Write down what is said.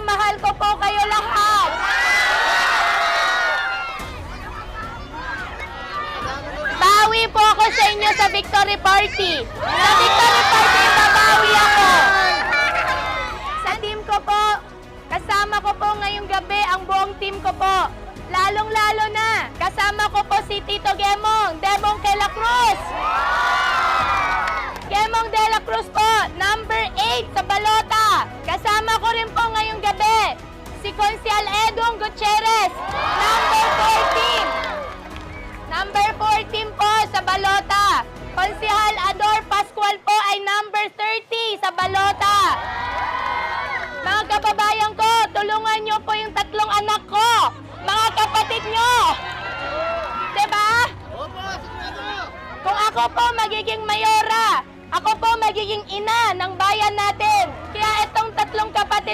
mahal ko po kayo lahat. Bawi po ako sa inyo sa victory party. Sa victory party, babawi ako. Sa team ko po, kasama ko po ngayong gabi ang buong team ko po. Lalong-lalo na, kasama ko po si Tito Gemong de la Cruz. Gemong de la Cruz po, number 8 sa balota. Kasama ko rin po ngayong gabi si Consial Edong Gutierrez, number 14. Number 14 po sa balota. Konsehal Ador Pascual po ay number 30 sa balota. Mga kababayan ko, tulungan nyo po yung tatlong anak ko. Mga kapatid nyo. Diba? Kung ako po magiging mayora, ako po magiging ina ng bayan natin. Kaya itong tatlong kapatid